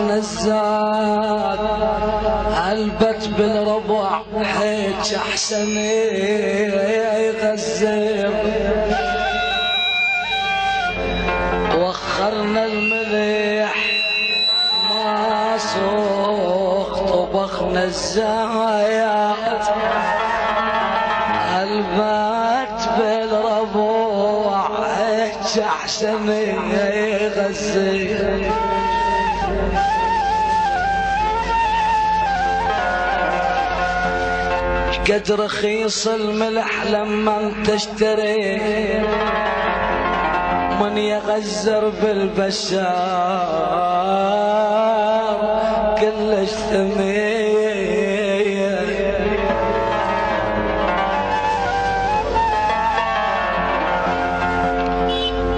نزال هلبت بالربع هيك احسن يغزر وخرنا الملح ما سوق طبخنا الزايات هلبت بالربع هيك احسن يغزر قد رخيص الملح لما تشتري من يغزر بالبشار كلش ثمين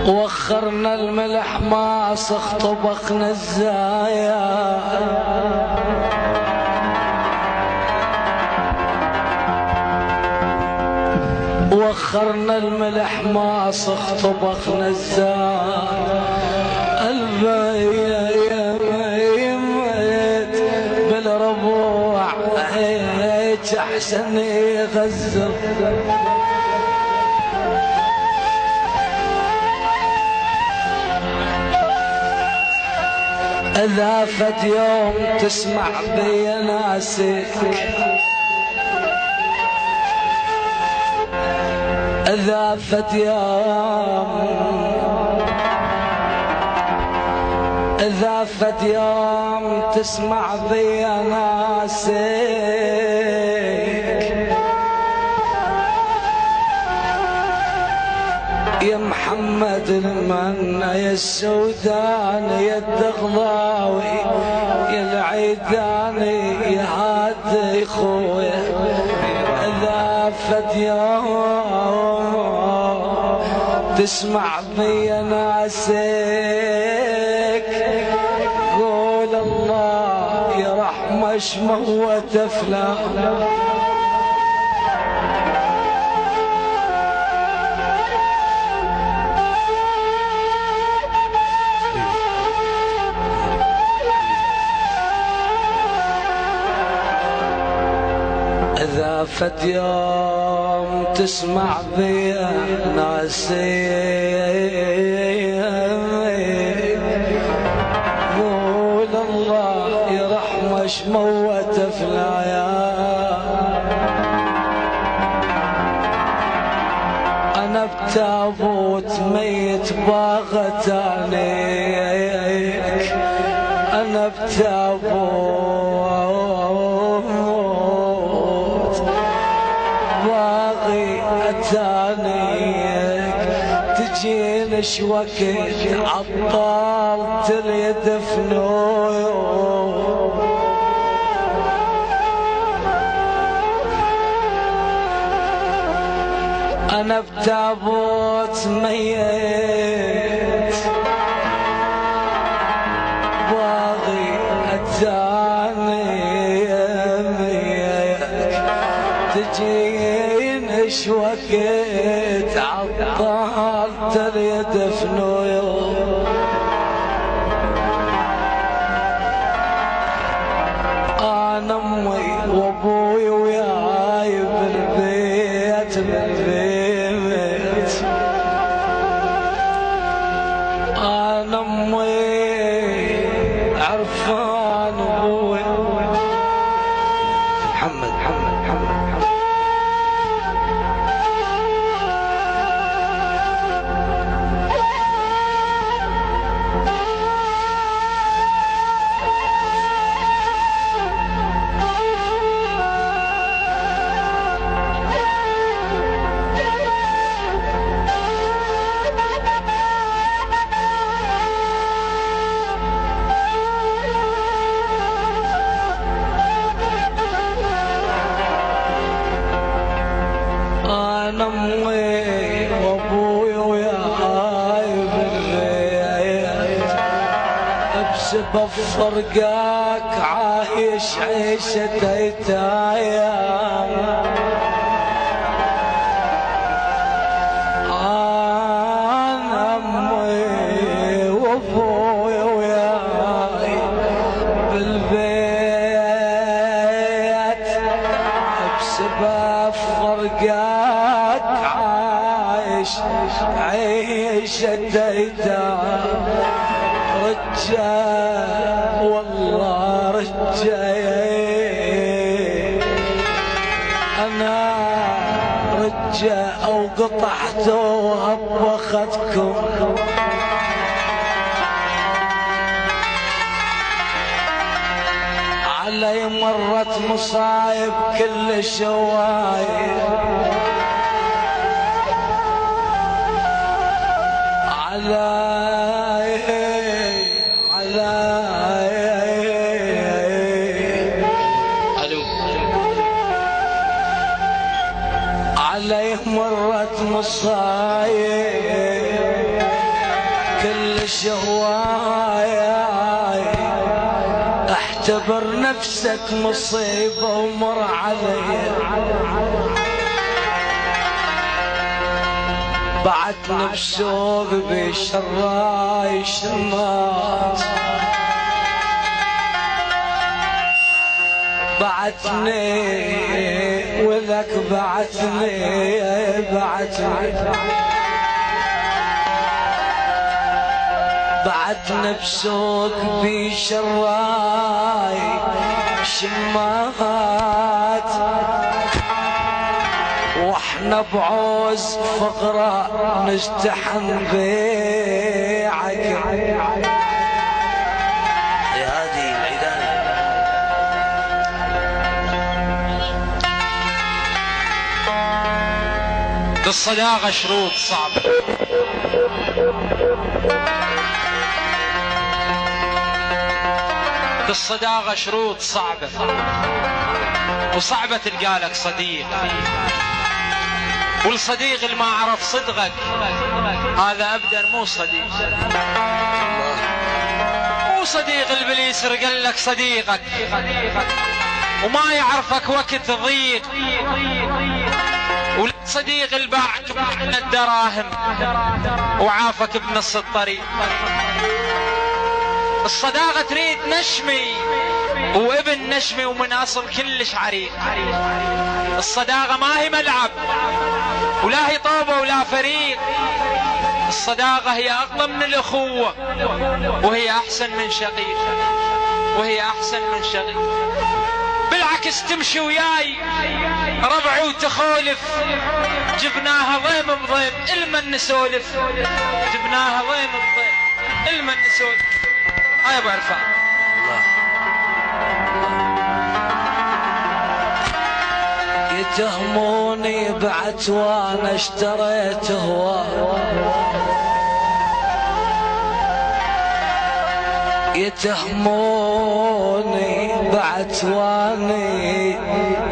وخرنا الملح ما سخ طبخنا الزايا وخرنا الملح ما سخ طبخنا الزايا البيت بالربوع هيك احسن يغزر إذا فد يوم تسمع بي ناسك إذا فد يوم تسمع بي ناسك يا محمد المنة يا السوداني يا الدغضاوي يا العيداني يا هادي خويا إذا فد يوم تسمع بي ناسك قول الله يا رحمة شموت فلان إذا فد يوم تسمع بي ناسي قول الله يا رحمة شموت فلايا أنا بتابوت ميت باغتانيك أنا بتابوت باغي أتانيك تجيني شوكت عطال تريد فنوي أنا بتابوت ميت باغي أتانيك تجين شوكت عطال تريد فنوي أنا أمي وأبوي وياي بالبيت أنا أمي عرفان أبوي محمد أمي وأبوي وياي بالبيت بسبب فرقاك عايش عيشة ايتام أنا أمي وأبوي وياي شديته رجال والله رجال انا رجال او قطعته وهبختكم علي مرت مصايب كل شوايب علي مرت مصايب كل شوايا اعتبر نفسك مصيبة ومر علي بعتني بسوق بشراي شمات بعتني وذاك بعتني بسوق بشراي شمات واحنا بعوز فقرة نجتحن بيعك يا هادي العيداني للصداقة شروط صعبة للصداقة شروط صعبة وصعبة تلقالك صديق والصديق اللي ما عرف صدقك هذا أبدا مو صديق مو صديق اللي يسرق لك صديقك وما يعرفك وقت ضيق والصديق اللي باعك من الدراهم وعافك بنص الطريق الصداقة تريد نشمي وابن نشمي ومن أصل كلش عريق الصداقة ما هي ملعب ولا هي طوبة ولا فريق الصداقة هي أقوى من الأخوة وهي أحسن من شقيق وهي أحسن من شقيق بالعكس تمشي وياي ربعي وتخولف جبناها ضيم بضيم المن نسولف جبناها ضيم بضيم المن نسولف هاي ابو عرفان يتهموني بعت وانا اشتريت هواه يتهموني بعت واني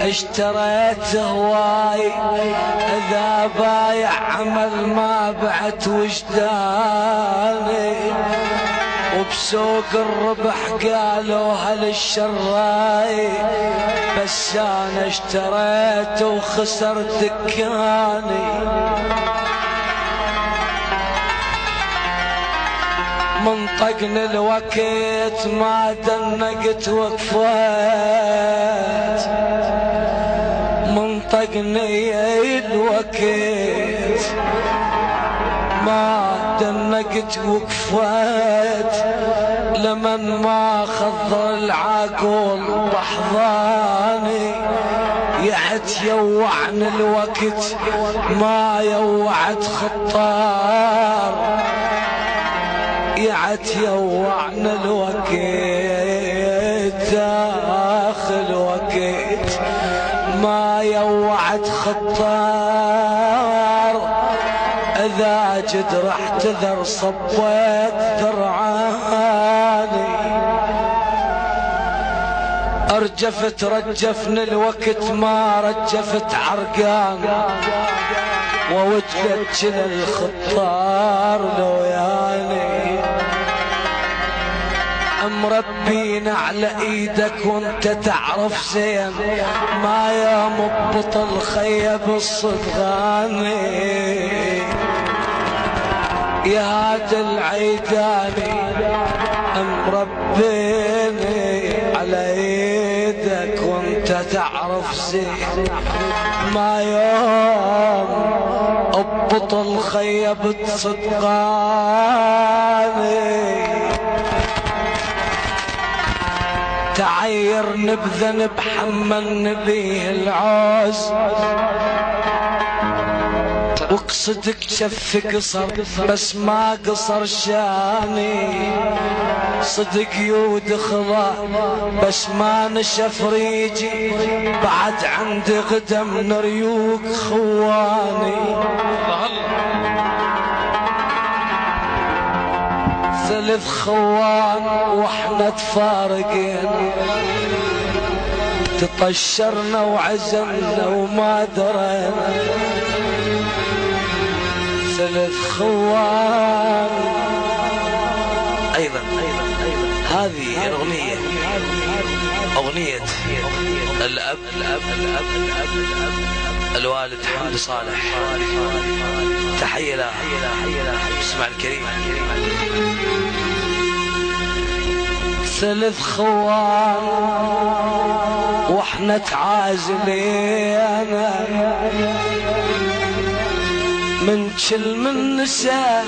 اشتريت هواي اذا بايع عمل ما بعت وجداني وبسوق الربح قالوا هل الشراي بس انا اشتريت وخسرت دكاني منطقني الوقت ما دنقت وقفات منطقني الوقت ما دنقت وقفات لمن ما خضر العقول بحضاني يحت يوعني الوقت ما يوعد خطار يعت يوعنا الوقت داخل وقت ما يوعد خطار اذا جد راح تذر صبيت ذرعاني ارجفت رجفني الوقت ما رجفت عرقان ووجدت جل الخطار لو يعني مربينا على ايدك وانت تعرف زين ما يا مبط الخيب الصدغاني يا هاد العيداني مربيني على ايدك وانت تعرف زين ما يوم بطل خيبت صدقاني تعير نبذن بحمل بيه العوز وقصدك شف قصر بس ما قصر شاني صدق يود خضا بس ما نشف ريجي بعد عندي غدم نريوك خواني ثلاث خوان واحنا تفارقين تطشرنا وعزمنا وما درينا ثلاث خوان أيضا هذه أغنية الأب الوالد حمد صالح تحية له اسمع الكريم ثلاث خوان واحنا تعازلين من كل من نساء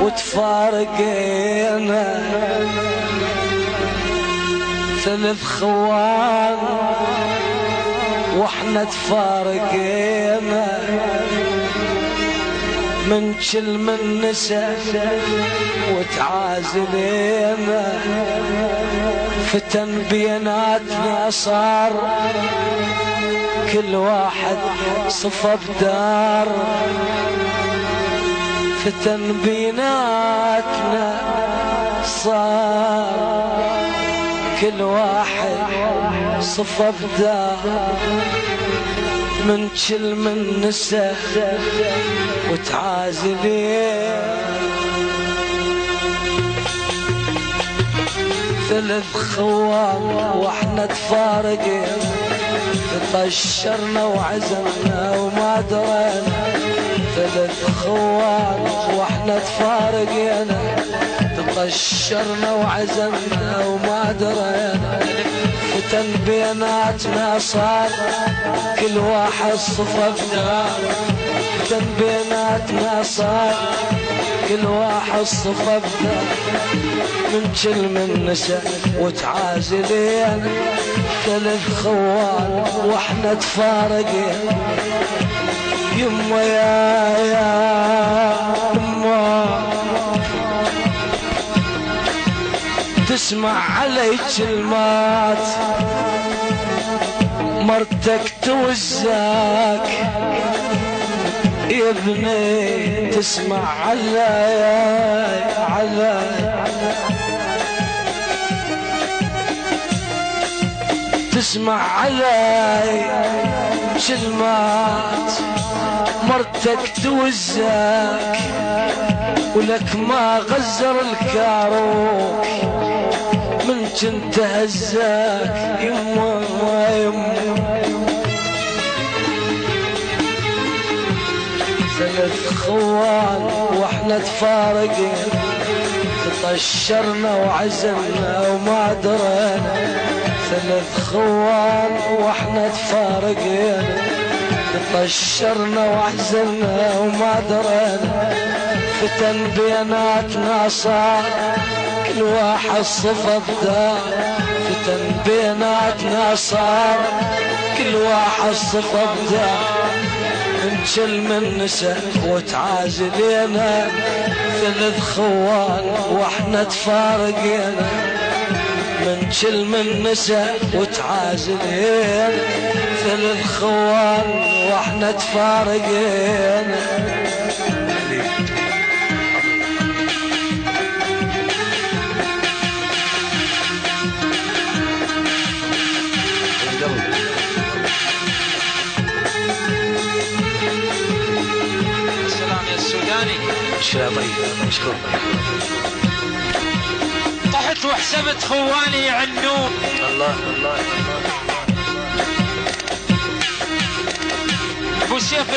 وتفارقينا ثلاث خوان واحنا تفارقينا من كل من نساء وتعازلينا فتن بيناتنا صار كل واحد صفى بدار فتن بيناتنا صار كل واحد صفى بدار من كل من نساء وتعازلين ثلاث خوان واحنا تفارقين تطشرنا وعزمنا وما درينا ثلاث خوان واحنا تفارقين تطشرنا وعزمنا وما درينا فتن بيناتنا صار كل واحد صفى بدار فتن بيناتنا صار كل واحد صفى بدار من كل من نساء وتعازلين ثلاث خوان واحنا تفارقين يما يا يما تسمع علي كلمات مرتك توزاك يا ابني تسمع علي تسمع علي كلمات مرتك توزاك ولك ما غزر الكاروك من كنت هزاك يما ثلاث خوان واحنا تفارقين تطشرنا وعزمنا وما درينا ثلاث خوان واحنا تفارقين تطشرنا وعزمنا وما درينا فتن بيناتنا صار كل واحد صفى بدار فتن بيناتنا صار كل واحد صفى بدار من كل من نساء وتعازلينا ثلاث خوان واحنا تفارقينا من كل من نساء وتعازلينا ثلاث خوان واحنا تفارقينا مشكور طحت وحسبت خواني يعنون الله ابو سيف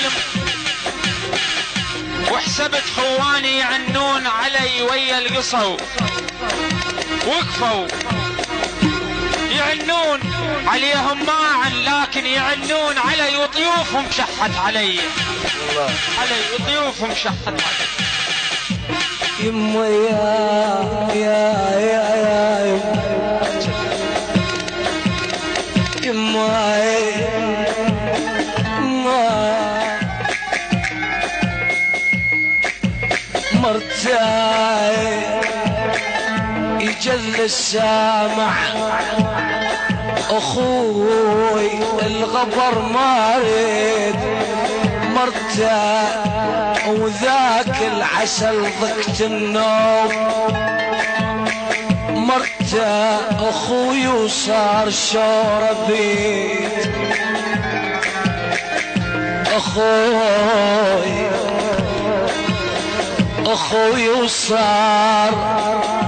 وحسبت خواني يعنون علي ويا القصو وقفوا يعنون عليهم معا لكن يعنون علي وضيوفهم شحت علي. علي وضيوفهم شحت علي. يما يا يما مرتاي يجل السامع اخوي الغبر ما ريد مرتاح وذاك العسل ضقت النوم مرتاح اخوي وصار شورى بيت اخوي وصار